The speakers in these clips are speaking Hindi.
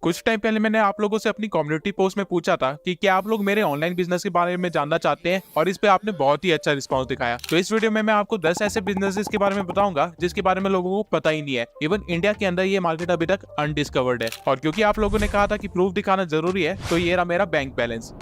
कुछ टाइम पहले मैंने आप लोगों से अपनी कम्युनिटी पोस्ट में पूछा था कि क्या आप लोग मेरे ऑनलाइन बिजनेस के बारे में जानना चाहते हैं, और इस पे आपने बहुत ही अच्छा रिस्पांस दिखाया। तो इस वीडियो में मैं आपको 10 ऐसे बिजनेसेस के बारे में बताऊंगा जिसके बारे में लोगों को पता ही नहीं है। इवन इंडिया के अंदर ये मार्केट अभी तक अनडिस्कवर्ड है। और क्योंकि आप लोगों ने कहा था कि प्रूफ दिखाना जरूरी है, तो ये रहा मेरा बैंक बैलेंस।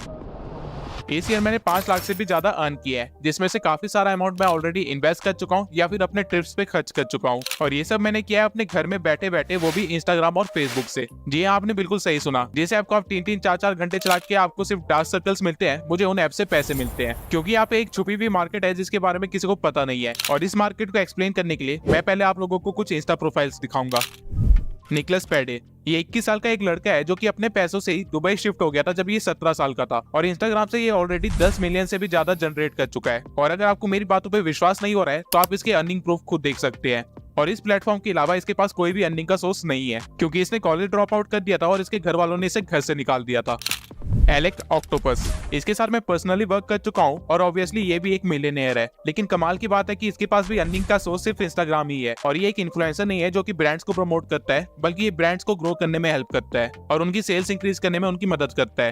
इस ईयर मैंने 5 लाख से भी ज्यादा अर्न किया है, जिसमें से काफी सारा अमाउंट मैं ऑलरेडी इन्वेस्ट कर चुका हूँ या फिर अपने ट्रिप्स पे खर्च कर चुका हूँ। और ये सब मैंने किया है अपने घर में बैठे बैठे, वो भी इंस्टाग्राम और फेसबुक से। जी हाँ, आपने बिल्कुल सही सुना। जैसे आपको आप 3-3 4-4 घंटे चला के आपको सिर्फ डार्क सर्कल्स मिलते हैं, मुझे उन ऐप से पैसे मिलते हैं। क्योंकि यहाँ पे एक छुपी हुई मार्केट है जिसके बारे में किसी को पता नहीं है। और इस मार्केट को एक्सप्लेन करने के लिए मैं पहले आप लोगों को कुछ इंस्टा प्रोफाइल्स दिखाऊंगा। निकलस पेडे, ये 21 साल का एक लड़का है जो कि अपने पैसों से ही दुबई शिफ्ट हो गया था जब ये 17 साल का था। और इंस्टाग्राम से ये ऑलरेडी 10 मिलियन से भी ज्यादा जनरेट कर चुका है। और अगर आपको मेरी बातों पे विश्वास नहीं हो रहा है तो आप इसके अर्निंग प्रूफ खुद देख सकते हैं। और इस प्लेटफॉर्म के अलावा इसके पास कोई भी अर्निंग का सोर्स नहीं है, क्योंकि इसने कॉलेज ड्रॉप आउट कर दिया था और इसके घर वालों ने इसे घर से निकाल दिया था। एलेक्स ऑक्टोपस, इसके साथ मैं पर्सनली वर्क कर चुका हूँ और ऑब्वियसली ये भी एक मिलियनेयर है। लेकिन कमाल की बात है कि इसके पास भी अर्निंग का सोर्स सिर्फ इंस्टाग्राम ही है। और ये एक इन्फ्लुएंसर नहीं है जो कि ब्रांड्स को प्रमोट करता है, बल्कि ये ब्रांड्स को ग्रो करने में हेल्प करता है और उनकी सेल्स इंक्रीज करने में उनकी मदद करता है।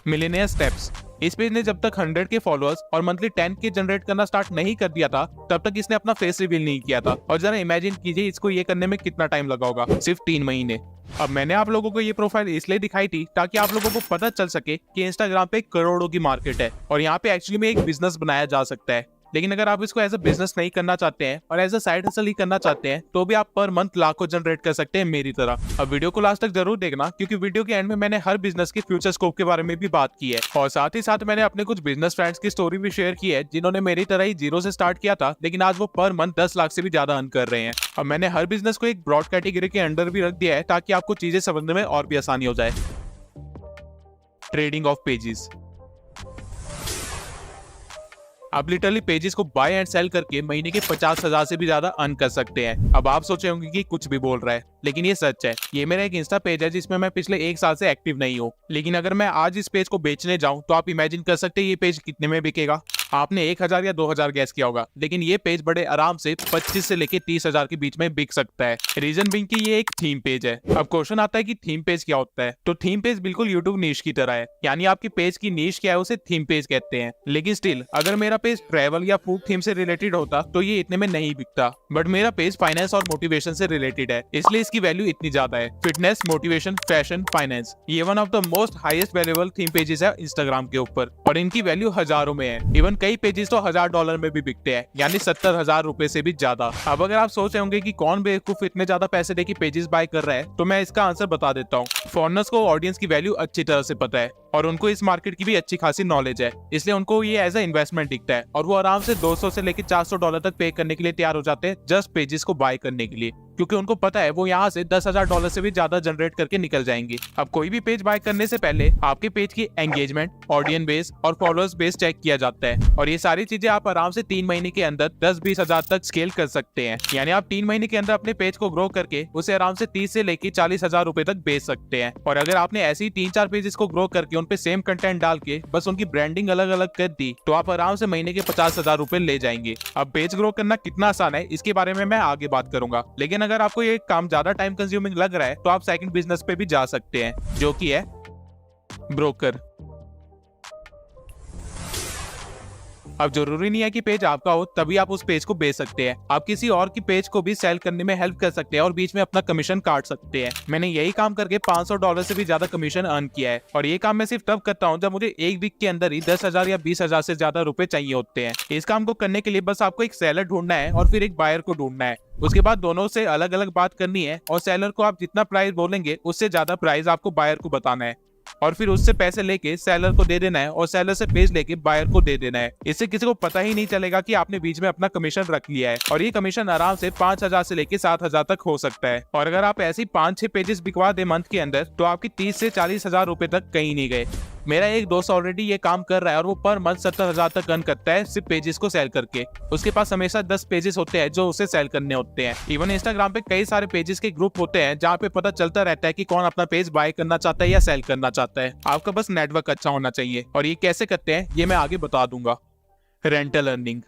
मिलियनेयर स्टेप्स, इस पेज ने जब तक 100 के फॉलोअर्स और मंथली 10 के जनरेट करना स्टार्ट नहीं कर दिया था, तब तक इसने अपना फेस रिवील नहीं किया था। और जरा इमेजिन कीजिए इसको ये करने में कितना टाइम लगा होगा, सिर्फ 3 महीने। अब मैंने आप लोगों को ये प्रोफाइल इसलिए दिखाई थी ताकि आप लोगों को पता चल सके कि इंस्टाग्राम पे करोड़ों की मार्केट है और यहाँ पे एक्चुअली में एक बिजनेस बनाया जा सकता है। लेकिन अगर आप इसको एज अ बिजनेस नहीं करना चाहते हैं और एज अ साइड हसल ही करना चाहते हैं, तो भी आप पर मंथ लाखों जनरेट कर सकते हैं मेरी तरह। अब वीडियो को लास्ट तक जरूर देखना, क्योंकि वीडियो के एंड में मैंने हर बिजनेस के फ्यूचर स्कोप के बारे में भी बात की है। और साथ ही साथ मैंने अपने कुछ बिजनेस फ्रेंड्स की स्टोरी भी शेयर की है जिन्होंने मेरी तरह ही जीरो से स्टार्ट किया था, लेकिन आज वो पर मंथ 10 लाख से भी ज्यादा अर्न कर रहे हैं। अब मैंने हर बिजनेस को एक ब्रॉड कैटेगरी के अंडर भी रख दिया है ताकि आपको चीजें समझने में और भी आसानी हो जाए। ट्रेडिंग ऑफ पेजेस, आप लिटरली पेजेस को बाय एंड सेल करके महीने के 50,000 से भी ज्यादा अर्न कर सकते हैं। अब आप सोचे होंगे कि कुछ भी बोल रहा है, लेकिन ये सच है। ये मेरा एक इंस्टा पेज है जिसमें मैं पिछले 1 साल से एक्टिव नहीं हूँ। लेकिन अगर मैं आज इस पेज को बेचने जाऊं तो आप इमेजिन कर सकते हैं ये पेज कितने में बिकेगा। आपने 1,000 या 2,000 गैस किया होगा, लेकिन ये पेज बड़े आराम से 25 से लेके 30,000 के बीच में बिक सकता है। रीजन बिंग की ये एक थीम पेज है। अब क्वेश्चन आता है कि थीम पेज क्या होता है, तो थीम पेज बिल्कुल यूट्यूब नीश की तरह है। यानी आपकी पेज की नीश क्या है उसे थीम पेज कहते हैं। लेकिन स्टिल अगर मेरा पेज ट्रैवल या फूड थीम से रिलेटेड होता तो ये इतने में नहीं बिकता। बट मेरा पेज फाइनेंस और मोटिवेशन से रिलेटेड है, इसलिए इसकी वैल्यू इतनी ज्यादा है। फिटनेस, मोटिवेशन, फैशन, फाइनेंस, ये one of the most highest valuable theme pages है इंस्टाग्राम के ऊपर। और इनकी वैल्यू हजारों में है। इवन कई पेजेस तो $1,000 में भी बिकते हैं, यानी 70,000 रुपए से भी ज्यादा। अब अगर आप सोच रहे होंगे कि कौन बेवकूफ इतने ज्यादा पैसे दे के पेजेस बाय कर रहा है, तो मैं इसका आंसर बता देता हूँ। फॉरेनर्स को ऑडियंस की वैल्यू अच्छी तरह से पता है और उनको इस मार्केट की भी अच्छी खासी नॉलेज है, इसलिए उनको ये एज अ इन्वेस्टमेंट दिखता है और वो आराम से 200 से लेकर $400 तक पे करने के लिए तैयार हो जाते हैं जस्ट पेजेस को बाय करने के लिए, क्योंकि उनको पता है वो यहाँ से $10,000 से भी ज्यादा जनरेट करके निकल जाएंगे। अब कोई भी पेज बाय करने से पहले आपके पेज की एंगेजमेंट, ऑडियंस बेस और फॉलोअर्स बेस चेक किया जाता है। और ये सारी चीजें आप आराम से 3 महीने के अंदर 10-20 हजार तक स्केल कर सकते हैं। यानी आप 3 महीने के अंदर अपने पेज को ग्रो करके उसे आराम से 30 से लेकर 40,000 रुपए तक बेच सकते हैं। और अगर आपने ऐसे ही 3-4 पेजेस को ग्रो करके उन पे सेम कंटेंट डाल के बस उनकी ब्रांडिंग अलग अलग कर दी, तो आप आराम से महीने के 50,000 रुपए ले जाएंगे। अब पेज ग्रो करना कितना आसान है इसके बारे में मैं आगे बात करूंगा। लेकिन अगर आपको ये काम ज्यादा टाइम कंज्यूमिंग लग रहा है, तो आप सेकंड बिजनेस पे भी जा सकते हैं, जो कि है ब्रोकर। अब जरूरी नहीं है कि पेज आपका हो तभी आप उस पेज को बेच सकते हैं। आप किसी और की पेज को भी सेल करने में हेल्प कर सकते हैं और बीच में अपना कमीशन काट सकते हैं। मैंने यही काम करके $500 से भी ज्यादा कमीशन अर्न किया है। और ये काम मैं सिर्फ तब करता हूँ जब मुझे एक वीक के अंदर ही 10,000 या 20,000 से ज्यादा रुपए चाहिए होते हैं। इस काम को करने के लिए बस आपको एक सेलर ढूंढना है और फिर एक बायर को ढूंढना है। उसके बाद दोनों से अलग अलग बात करनी है और सेलर को आप जितना प्राइस बोलेंगे उससे ज्यादा प्राइस आपको बायर को बताना है। और फिर उससे पैसे लेके सेलर को दे देना है और सेलर से पेज लेके बायर को दे देना है। इससे किसी को पता ही नहीं चलेगा कि आपने बीच में अपना कमीशन रख लिया है। और ये कमीशन आराम से 5,000 से लेके 7,000 तक हो सकता है। और अगर आप ऐसे 5-6 पेजेस बिकवा दे मंथ के अंदर, तो आपकी 30 से 40,000 रुपए तक कहीं नहीं गए। मेरा एक दोस्त ऑलरेडी ये काम कर रहा है और वो पर मंथ 70,000 तक अर्न करता है सिर्फ पेजेस को सेल करके। उसके पास हमेशा 10 पेजेस होते हैं जो उसे सेल करने होते हैं। इवन इंस्टाग्राम पे कई सारे पेजेस के ग्रुप होते हैं जहाँ पे पता चलता रहता है कि कौन अपना पेज बाय करना चाहता है या सेल करना चाहता है। आपका बस नेटवर्क अच्छा होना चाहिए। और ये कैसे करते हैं ये मैं आगे बता दूंगा। रेंटल अर्निंग,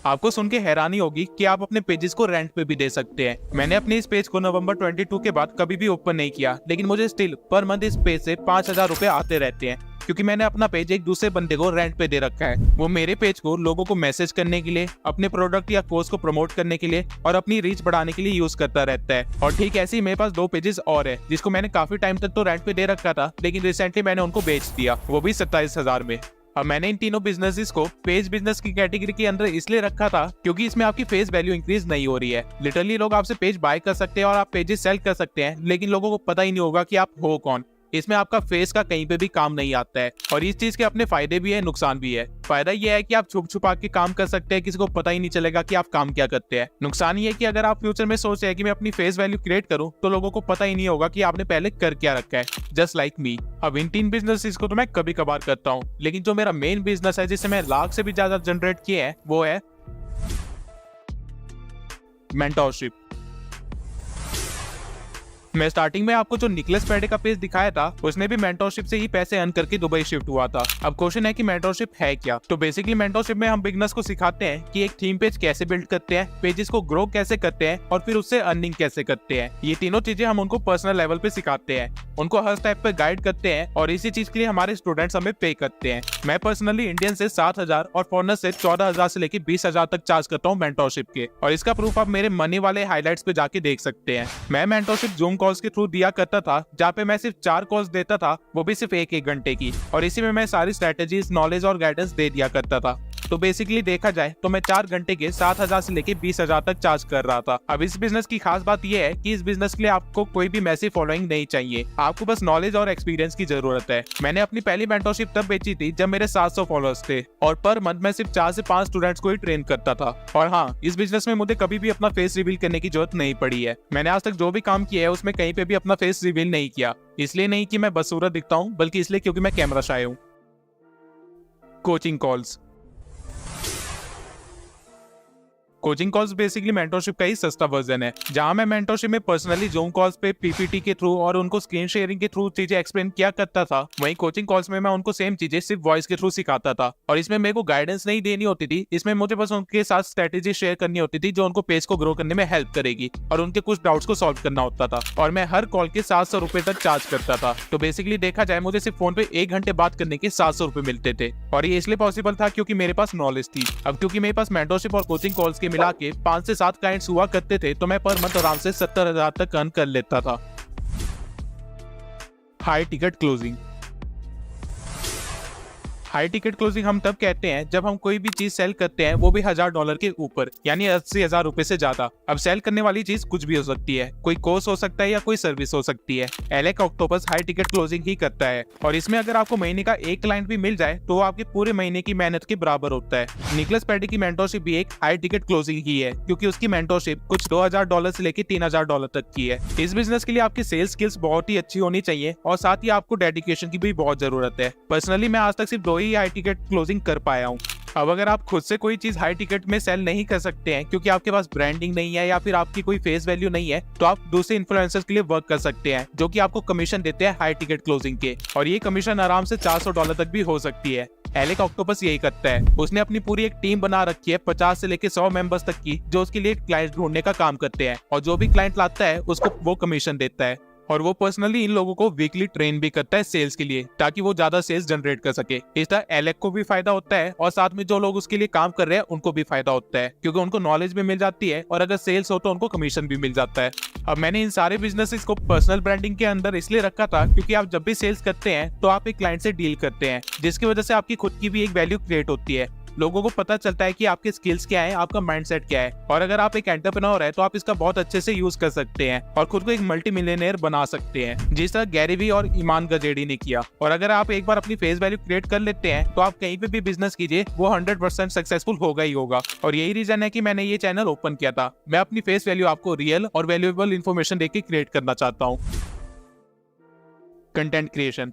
आपको सुन के हैरानी होगी कि आप अपने पेजेस को रेंट पे भी दे सकते हैं। मैंने अपने इस पेज को नवंबर 22 के बाद कभी भी ओपन नहीं किया, लेकिन मुझे स्टिल पर मंथ इस पेज से 5,000 रुपए आते रहते हैं, क्योंकि मैंने अपना पेज एक दूसरे बंदे को रेंट पे दे रखा है। वो मेरे पेज को लोगों को मैसेज करने के लिए, अपने प्रोडक्ट या कोर्स को प्रमोट करने के लिए और अपनी रीच बढ़ाने के लिए यूज करता रहता है। और ठीक ऐसे ही मेरे पास 2 पेजेस और है, जिसको मैंने काफी टाइम तक तो रेंट पे दे रखा था, लेकिन रिसेंटली मैंने उनको बेच दिया, वो भी 27,000 में। अब मैंने इन तीनों बिजनेसेस को पेज बिजनेस की कैटेगरी के अंदर इसलिए रखा था क्योंकि इसमें आपकी फेस वैल्यू इंक्रीज नहीं हो रही है। लिटरली लोग आपसे पेज बाय कर सकते हैं और आप पेजेस सेल कर सकते हैं, लेकिन लोगों को पता ही नहीं होगा कि आप हो कौन। इसमें आपका फेस का कहीं पे भी काम नहीं आता है। और इस चीज के अपने फायदे भी है, नुकसान भी है। फायदा ये है कि आप छुप छुपा के काम कर सकते हैं, किसी को पता ही नहीं चलेगा कि आप काम क्या करते हैं। नुकसान ये है कि अगर आप फ्यूचर में सोच रहे हैं कि मैं अपनी फेस वैल्यू क्रिएट करूं, तो लोगों को पता ही नहीं होगा कि आपने पहले कर क्या रखा है, जस्ट लाइक मी। अब इन 3 बिजनेस को तो मैं कभी कभार करता हूँ, लेकिन जो मेरा मेन बिजनेस है, जिससे मैं लाख से भी ज्यादा जनरेट किए हैं, वो है मेंटोरशिप। मैं स्टार्टिंग में आपको जो निकलेस पेडे का पेज दिखाया था, उसने भी मेंटोरशिप से ही पैसे अर्न करके दुबई शिफ्ट हुआ था। अब क्वेश्चन है कि मेंटोरशिप है क्या? तो बेसिकली मेंटोरशिप में हम बिगनर्स को सिखाते हैं कि एक थीम पेज कैसे बिल्ड करते हैं, पेजेस को ग्रो कैसे करते हैं और फिर उससे अर्निंग कैसे करते हैं। ये तीनों चीजें हम उनको पर्सनल लेवल पे सिखाते हैं, उनको हर स्टेप पे गाइड करते हैं और इसी चीज के लिए हमारे स्टूडेंट्स हमें पे करते हैं। मैं पर्सनली इंडियन से 7,000 और फॉरनर से 14,000 से लेकर 20,000 तक चार्ज करता हूँ मेंटोरशिप के, और इसका प्रूफ आप मेरे मनी वाले हाईलाइट्स पे जाके देख सकते हैं। मैं मेंटोरशिप जूम कॉल्स के थ्रू दिया करता था, जहाँ पे मैं सिर्फ 4 कॉल्स देता था, वो भी सिर्फ 1-1 घंटे की, और इसी में मैं सारी स्ट्रेटेजीज, नॉलेज और गाइडेंस दे दिया करता था। तो बेसिकली देखा जाए तो मैं 4 घंटे के 7,000 से लेके 20,000 तक चार्ज कर रहा था। अब इस बिजनेस की खास बात यह है कि इस बिजनेस के लिए आपको कोई भी मैसिव फॉलोइंग नहीं चाहिए, आपको बस नॉलेज और एक्सपीरियंस की जरूरत है। मैंने अपनी पहली मेंटोरशिप तब बेची थी जब मेरे 700 फॉलोअर्स थे, और पर मंथ मैं सिर्फ 4 से 5 स्टूडेंट्स को ही ट्रेन करता था। और हाँ, इस बिजनेस में मुझे कभी भी अपना फेस रिवील करने की जरूरत नहीं पड़ी है। मैंने आज तक जो भी काम किया है उसमें कहीं पे भी अपना फेस रिवील नहीं किया, इसलिए नहीं कि मैं बदसूरत दिखता हूँ, बल्कि इसलिए क्योंकि मैं कैमरा शाय हूँ। Coaching calls. Coaching calls basically mentorship का ही सस्ता वर्जन है, जहां मैं मेंटोरशिप में पर्सनली जूम कॉल्स पे पीपीटी के थ्रू और उनको स्क्रीन शेयरिंग के थ्रू चीजें एक्सप्लेन किया करता था, वहीं कोचिंग कॉल्स में मैं उनको सेम चीजें सिर्फ वॉइस के थ्रू सिखाता था। और इसमें मेरे को गाइडेंस नहीं देनी होती थी, इसमें मुझे बस उनके साथ स्ट्रेटेजी शेयर करनी होती थी जो उनको पेज को ग्रो करने में हेल्प करेगी, और उनके कुछ डाउट्स को सॉल्व करना होता था। और मैं हर कॉल के 700 रुपए तक चार्ज करता था। तो बेसिकली देखा जाए मुझे सिर्फ फोन पे 1 घंटे बात करने के 700 रुपए मिलते थे, और ये इसलिए पॉसिबल था क्योंकि मेरे पास नॉलेज थी। अब क्योंकि मेरे पास मेंटोरशिप और कोचिंग कॉल्स के मिला के 5 से 7 क्लाइंट्स हुआ करते थे, तो मैं पर मंथ आराम से 70,000 तक अर्न कर लेता था। High ticket closing. High ticket closing हम तब कहते हैं जब हम कोई भी चीज सेल करते हैं, वो भी $1,000 के ऊपर, यानी 80,000 रुपए से ज्यादा। अब सेल करने वाली चीज कुछ भी हो सकती है, कोई कोर्स हो सकता है या कोई सर्विस हो सकती है। एलेक ऑक्टोपस हाई टिकट क्लोजिंग ही करता है, और इसमें अगर आपको महीने का 1 क्लाइंट भी मिल जाए तो वो आपके पूरे महीने की मेहनत के बराबर होता है। निकलस पेडी की मेंटोरशिप भी एक हाई टिकट क्लोजिंग ही है, क्योंकि उसकी मेंटोरशिप कुछ $2,000 से लेकर $3,000 तक की है। इस बिजनेस के लिए आपकी सेल्स स्किल्स बहुत ही अच्छी होनी चाहिए, और साथ ही आपको डेडिकेशन की भी बहुत जरूरत है। पर्सनली मैं आज तक सिर्फ 2 ही हाई टिकट क्लोजिंग कर पाया हूँ। अब अगर आप खुद से कोई चीज हाई टिकट में सेल नहीं कर सकते हैं क्योंकि आपके पास ब्रांडिंग नहीं है या फिर आपकी कोई फेस वैल्यू नहीं है, तो आप दूसरे इन्फ्लुएंसर्स के लिए वर्क कर सकते हैं, जो कि आपको कमीशन देते हैं हाई टिकट क्लोजिंग के, और ये कमीशन आराम से $400 तक भी हो सकती है। एलेक ऑक्टोपस यही करता है, उसने अपनी पूरी एक टीम बना रखी है 50 से लेकर 100 मेंबर्स तक की, जो उसके लिए क्लाइंट ढूंढने का काम करते हैं, और जो भी क्लाइंट लाता है उसको वो कमीशन देता है। और वो पर्सनली इन लोगों को वीकली ट्रेन भी करता है सेल्स के लिए, ताकि वो ज्यादा सेल्स जनरेट कर सके। इस तरह एलेक को भी फायदा होता है, और साथ में जो लोग उसके लिए काम कर रहे हैं उनको भी फायदा होता है, क्योंकि उनको नॉलेज भी मिल जाती है, और अगर सेल्स हो तो उनको कमीशन भी मिल जाता है। अब मैंने इन सारे बिजनेसेस को पर्सनल ब्रांडिंग के अंदर इसलिए रखा था क्योंकि आप जब भी सेल्स करते हैं तो आप एक क्लाइंट से डील करते हैं, जिसकी वजह से आपकी खुद की भी एक वैल्यू क्रिएट होती है। लोगों को पता चलता है कि आपके स्किल्स क्या है, आपका माइंडसेट क्या है, और अगर आप एक एंटरप्रेन्योर है तो आप इसका बहुत अच्छे से यूज कर सकते हैं और खुद को एक मल्टी मिलियनेयर बना सकते हैं, जिस तरह गैरी वी और ईमान गजेड़ी ने किया। और अगर आप एक बार अपनी फेस वैल्यू क्रिएट कर लेते हैं तो आप कहीं पे भी बिजनेस कीजिए, वो 100% सक्सेसफुल होगा ही होगा। और यही रीजन है कि मैंने ये चैनल ओपन किया था। मैं अपनी फेस वैल्यू आपको रियल और वैल्यूएबल इन्फॉर्मेशन देके क्रिएट करना चाहता हूँ। Content creation.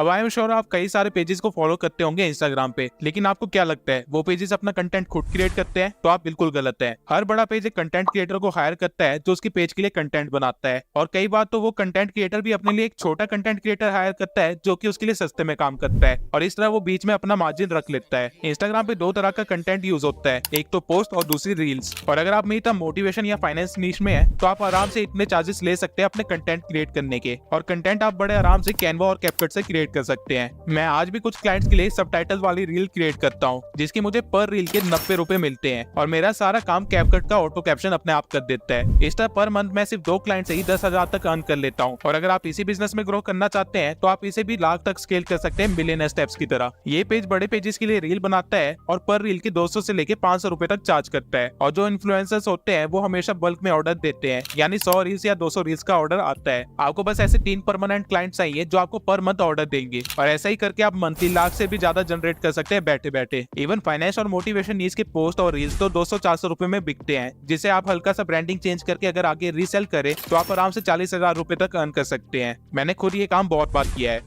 अब आई एम श्योर आप कई सारे पेजेस को फॉलो करते होंगे इंस्टाग्राम पे, लेकिन आपको क्या लगता है वो पेजेस अपना कंटेंट खुद क्रिएट करते हैं? तो आप बिल्कुल गलत है। हर बड़ा पेज एक कंटेंट क्रिएटर को हायर करता है जो उसके पेज के लिए कंटेंट बनाता है, और कई बार तो वो कंटेंट क्रिएटर भी अपने लिए एक छोटा कंटेंट क्रिएटर हायर करता है जो कि उसके लिए सस्ते में काम करता है, और इस तरह वो बीच में अपना मार्जिन रख लेता है। इंस्टाग्राम पे दो तरह का कंटेंट यूज होता है, एक तो पोस्ट और दूसरी रील्स। और अगर आप मेरी तरह मोटिवेशन या फाइनेंस नीश में है तो आप आराम से इतने चार्जेस ले सकते हैं अपने कंटेंट क्रिएट करने के, और कंटेंट आप बड़े आराम से कैनवा और कैपकट से क्रिएट कर सकते हैं। मैं आज भी कुछ क्लाइंट्स के लिए सबटाइटल वाली रील क्रिएट करता हूँ जिसकी मुझे पर रील के 90 रुपए मिलते हैं, और मेरा सारा काम कैपकट का ऑटो कैप्शन अपने आप कर देता है। इस तरह पर मंथ मैं सिर्फ 2 क्लाइंट से ही 10,000 तक अर्न कर लेता हूँ। और अगर आप इसी बिजनेस में ग्रो करना चाहते हैं तो आप इसे भी लाख तक स्केल कर सकते हैं मिलियनर स्टेप्स की तरह। ये पेज बड़े पेजेस के लिए रील बनाता है और पर रील के 200 से लेके 500 रुपए तक चार्ज करता है, और जो इन्फ्लुएंसर्स होते हैं वो हमेशा बल्क में ऑर्डर देते हैं, यानी 100 रील्स या 200 रील्स का ऑर्डर आता है। आपको बस ऐसे 3 परमानेंट क्लाइंट चाहिए जो आपको पर मंथ ऑर्डर देंगे, और ऐसा ही करके आप मंथली लाख से भी ज्यादा जनरेट कर सकते हैं बैठे बैठे। इवन फाइनेंस और मोटिवेशन नीड्स के पोस्ट और रील्स तो 200-400 रुपए में बिकते हैं, जिसे आप हल्का सा ब्रांडिंग चेंज करके अगर आगे रीसेल करें तो आप आराम से 40,000 रुपए तक अर्न कर सकते हैं। मैंने खुद ये काम बहुत बार किया है।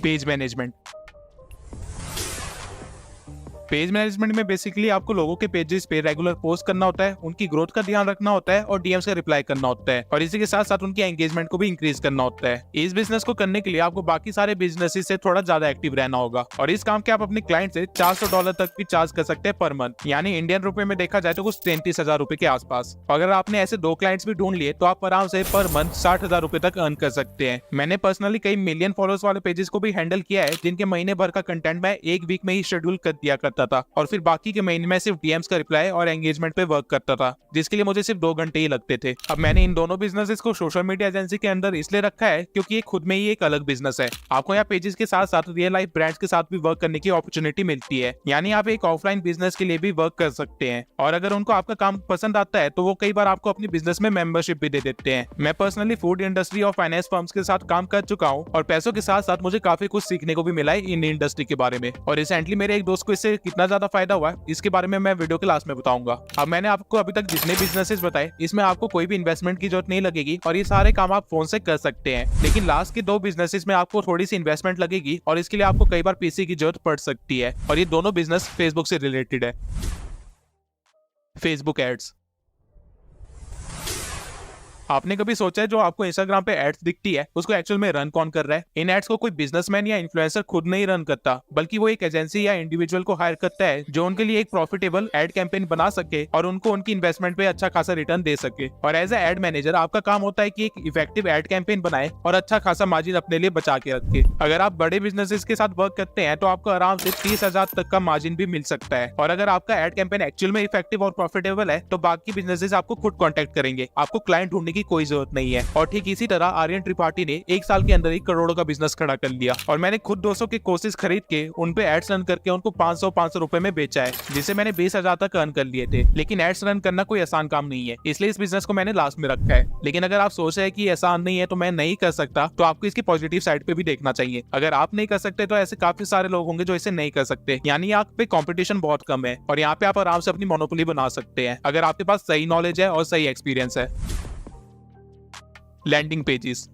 Page management. पेज मैनेजमेंट में बेसिकली आपको लोगों के पेजेस पे रेगुलर पोस्ट करना होता है, उनकी ग्रोथ का ध्यान रखना होता है और डीएम्स का रिप्लाई करना होता है, और इसी के साथ साथ उनकी एंगेजमेंट को भी इंक्रीज करना होता है। इस बिजनेस को करने के लिए आपको बाकी सारे बिजनेसेस से थोड़ा ज्यादा एक्टिव रहना होगा, और इस काम के आप अपने क्लाइंट से $400 तक भी चार्ज कर सकते हैं पर मंथ, यानी इंडियन रुपए में देखा जाए तो कुछ 33,000 रुपए के आसपास। अगर आपने ऐसे 2 क्लाइंट्स भी ढूंढ लिए तो आप आराम से पर मंथ 60,000 रुपए तक अर्न कर सकते हैं। मैंने पर्सनली कई मिलियन फॉलोअर्स वाले पेजेस को भी हैंडल किया है जिनके महीने भर का कंटेंट मैं एक वीक में ही शेड्यूल कर दिया करता था, और फिर बाकी के महीने में सिर्फ डीएम्स का रिप्लाई और एंगेजमेंट पे वर्क करता था, जिसके लिए मुझे सिर्फ 2 घंटे ही लगते थे। अब मैंने इन दोनों बिजनेसेस को सोशल मीडिया एजेंसी के अंदर इसलिए रखा है क्योंकि ये खुद में ही एक अलग बिजनेस है। आपको यहाँ पेजेस के साथ साथ रियल लाइफ ब्रांड्स के साथ भी वर्क करने की अपॉर्चुनिटी मिलती है, यानी आप एक ऑफलाइन बिजनेस के लिए भी वर्क कर सकते हैं, और अगर उनको आपका काम पसंद आता है तो वो कई बार आपको अपनी बिजनेस में मेंबरशिप भी दे देते हैं। मैं पर्सनली फूड इंडस्ट्री और फाइनेंस फर्म्स के साथ काम कर चुका हूँ, और पैसों के साथ साथ मुझे काफी कुछ सीखने को भी मिला है इन इंडस्ट्री के बारे में, और रिसेंटली मेरे एक दोस्त को इससे कितना ज्यादा फायदा हुआ इसके बारे में मैं वीडियो के लास्ट में बताऊंगा। अब मैंने आपको अभी तक जितने बिजनेसेस बताए इसमें आपको कोई भी इन्वेस्टमेंट की जरूरत नहीं लगेगी, और ये सारे काम आप फोन से कर सकते हैं, लेकिन लास्ट के 2 बिजनेसेस में आपको थोड़ी सी इन्वेस्टमेंट लगेगी, और इसके लिए आपको कई बार पीसी की जरूरत पड़ सकती है, और ये दोनों बिजनेस फेसबुक से रिलेटेड है। Facebook ads. आपने कभी सोचा है जो आपको इंस्टाग्राम पे एड्स दिखती है उसको एक्चुअल में रन कौन कर रहा है? इन एड्स को कोई बिजनेसमैन या इन्फ्लुएंसर खुद नहीं रन करता, बल्कि वो एक एजेंसी या इंडिविजुअल को हायर करता है जो उनके लिए एक प्रॉफिटेबल एड कैंपेन बना सके और उनको उनकी इन्वेस्टमेंट पे अच्छा खासा रिटर्न दे सके। और एज ए एड मैनेजर आपका काम होता है कि एक इफेक्टिव एड कैंपेन बनाए और अच्छा खासा मार्जिन अपने लिए बचा के रखे। अगर आप बड़े बिजनेसेस के साथ वर्क करते हैं तो आपको आराम से 30,000 तक का मार्जिन भी मिल सकता है, और अगर आपका एड कैंपेन एक्चुअल में इफेक्टिव और प्रॉफिटेबल है तो बाकी बिजनेसेस आपको खुद कॉन्टेक्ट करेंगे, आपको क्लाइंट ढूंढने की कोई जरूरत नहीं है। और ठीक इसी तरह आर्यन त्रिपाठी ने 1 साल के अंदर 1 करोड़ का बिजनेस खड़ा कर लिया, और मैंने खुद 200 के कोर्सेज खरीद के उन पे एड्स रन करके उनको 500 रुपए में बेचा है, जिसे मैंने 20,000 तक अर्न कर लिए थे। लेकिन एड्स रन करना कोई आसान काम नहीं है, इसलिए इस बिजनेस को मैंने लास्ट में रखा है। लेकिन अगर आप सोच रहे हैं कि आसान नहीं है तो मैं नहीं कर सकता, तो आपको इसकी पॉजिटिव साइड पे भी देखना चाहिए। अगर आप नहीं कर सकते तो ऐसे काफी सारे लोग होंगे जो इसे नहीं कर सकते, यानी आप पे कॉम्पिटिशन बहुत कम है, और यहाँ पे आप आराम से अपनी मोनोपोली बना सकते हैं अगर आपके पास सही नॉलेज है और सही एक्सपीरियंस है। Landing pages.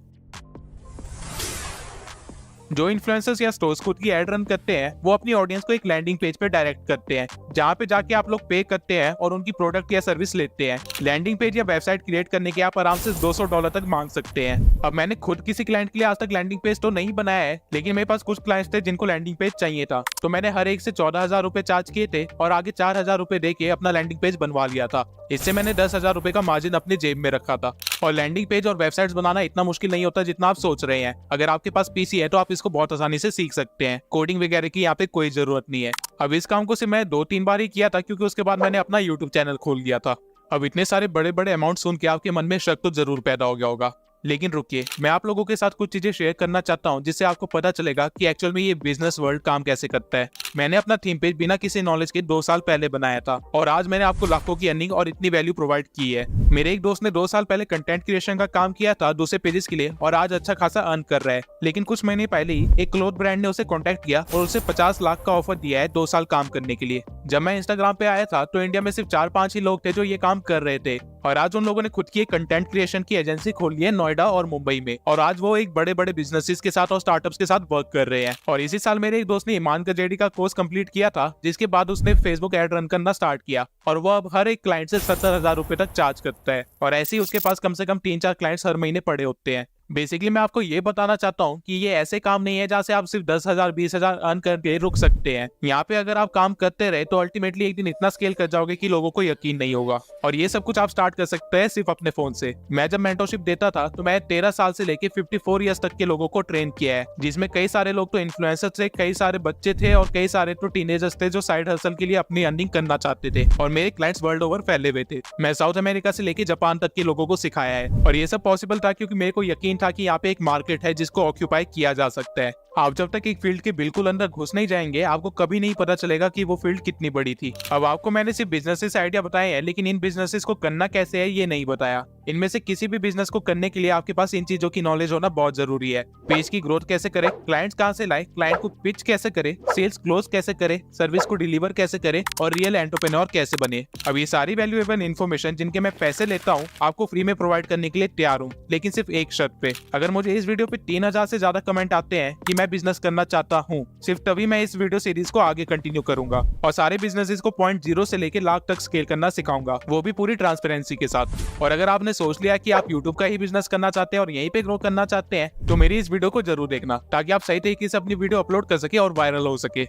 जो इन्फ्लुएंसर्स या स्टोर्स खुद की एड रन करते हैं वो अपनी ऑडियंस को एक लैंडिंग पेज पे डायरेक्ट करते हैं, जहाँ पे जाके आप लोग पे करते हैं और उनकी प्रोडक्ट या सर्विस लेते हैं। लैंडिंग पेज या वेबसाइट क्रिएट करने के आप आराम से $200 तक मांग सकते हैं। अब मैंने खुद किसी क्लाइंट के लिए आज तक लैंडिंग पेज तो नहीं बनाया है, लेकिन मेरे पास कुछ क्लाइंट्स थे जिनको लैंडिंग पेज चाहिए था, तो मैंने हर एक से 14,000 रुपए चार्ज किए थे और आगे 4,000 रुपए दे के अपना लैंडिंग पेज बनवा लिया था। इससे मैंने 10,000 रुपए का मार्जिन अपनी जेब में रखा था। और लैंडिंग पेज और वेबसाइट्स बनाना इतना मुश्किल नहीं होता जितना आप सोच रहे हैं। अगर आपके पास पीसी है तो आप इसको बहुत आसानी से सीख सकते हैं, कोडिंग वगैरह की यहाँ पे कोई जरूरत नहीं है। अब इस काम को सिर्फ मैं 2-3 बार ही किया था, क्योंकि उसके बाद मैंने अपना यूट्यूब चैनल खोल दिया था। अब इतने सारे बड़े बड़े अमाउंट सुन के आपके मन में शक तो जरूर पैदा हो गया होगा, लेकिन रुकिए, मैं आप लोगों के साथ कुछ चीजें शेयर करना चाहता हूं जिससे आपको पता चलेगा कि एक्चुअल में ये बिजनेस वर्ल्ड काम कैसे करता है। मैंने अपना थीम पेज बिना किसी नॉलेज के 2 साल पहले बनाया था, और आज मैंने आपको लाखों की अर्निंग और इतनी वैल्यू प्रोवाइड की है। मेरे एक दोस्त ने 2 साल पहले कंटेंट क्रिएशन का काम किया था दूसरे पेजेस के लिए और आज अच्छा खासा अर्न कर रहा है। लेकिन कुछ महीने पहले ही एक क्लोथ ब्रांड ने उसे कांटेक्ट किया और उसे 50 लाख का ऑफर दिया है 2 साल काम करने के लिए। जब मैं इंस्टाग्राम पे आया था तो इंडिया में सिर्फ 4-5 ही लोग थे जो ये काम कर रहे थे और आज उन लोगों ने खुद की एक कंटेंट क्रिएशन की एजेंसी खोली है नोएडा और मुंबई में और आज वो एक बड़े बड़े बिजनेसेस के साथ और स्टार्टअप्स के साथ वर्क कर रहे हैं। और इसी साल मेरे एक दोस्त ने ईमान गजेडी का कोर्स कंप्लीट किया था, जिसके बाद उसने फेसबुक एड रन करना स्टार्ट किया और वो अब हर एक क्लाइंट से 70,000 रुपए तक चार्ज करता है और ऐसे ही उसके पास कम से कम 3-4 क्लाइंट्स हर महीने पड़े होते हैं। बेसिकली मैं आपको ये बताना चाहता हूँ कि ये ऐसे काम नहीं है जहाँ से आप सिर्फ 10,000 20,000 अर्न करके रुक सकते हैं। यहाँ पे अगर आप काम करते रहे तो अल्टीमेटली एक दिन इतना स्केल कर जाओगे कि लोगों को यकीन नहीं होगा। और ये सब कुछ आप स्टार्ट कर सकते हैं सिर्फ अपने फोन से। मैं जब मेंटरशिप देता था तो मैं 13 साल से लेके 54 ईयर्स तक के लोगों को ट्रेन किया है, जिसमें कई सारे लोग तो इन्फ्लुएंसर थे, कई सारे बच्चे थे और कई सारे तो टीनेजर्स थे जो साइड हसल के लिए अपनी अर्निंग करना चाहते थे। और मेरे क्लाइंट्स वर्ल्ड ओवर फैले हुए थे। मैं साउथ अमेरिका से लेके जापान तक के लोगों को सिखाया है और ये सब पॉसिबल था क्योंकि मेरे को यकीन था कि यहाँ पे एक मार्केट है जिसको ऑक्यूपाई किया जा सकता है। आप जब तक एक फील्ड के बिल्कुल अंदर घुस नहीं जाएंगे आपको कभी नहीं पता चलेगा कि वो फील्ड कितनी बड़ी थी। अब आपको मैंने सिर्फ बिजनेसेस आइडिया बताए हैं, लेकिन इन बिजनेसेस को करना कैसे है ये नहीं बताया। इनमें से किसी भी बिजनेस को करने के लिए आपके पास इन चीजों की नॉलेज होना बहुत जरूरी है। पेज की ग्रोथ कैसे करें, क्लाइंट्स कहां से लाए, क्लाइंट को पिच कैसे करें, सेल्स क्लोज कैसे करें, सर्विस को डिलीवर कैसे करें और रियल एंटरप्रेन्योर कैसे बने। अब ये सारी वैल्यूएबल इन्फॉर्मेशन जिनके मैं पैसे लेता हूँ आपको फ्री में प्रोवाइड करने के लिए तैयार हूँ, लेकिन सिर्फ एक शर्त पे। अगर मुझे इस वीडियो पे 3,000 से ज्यादा कमेंट आते हैं कि मैं बिजनेस करना चाहता हूँ, सिर्फ तभी मैं इस वीडियो सीरीज को आगे कंटिन्यू करूंगा और सारे बिजनेसेस को पॉइंट 0 से लेके लाख तक स्केल करना सिखाऊंगा, वो भी पूरी ट्रांसपेरेंसी के साथ। और अगर आपने सोच लिया कि आप यूट्यूब का ही बिजनेस करना चाहते हैं और यहीं पे ग्रो करना चाहते हैं तो मेरी इस वीडियो को जरूर देखना ताकि आप सही तरीके से अपनी वीडियो अपलोड कर सके और वायरल हो सके।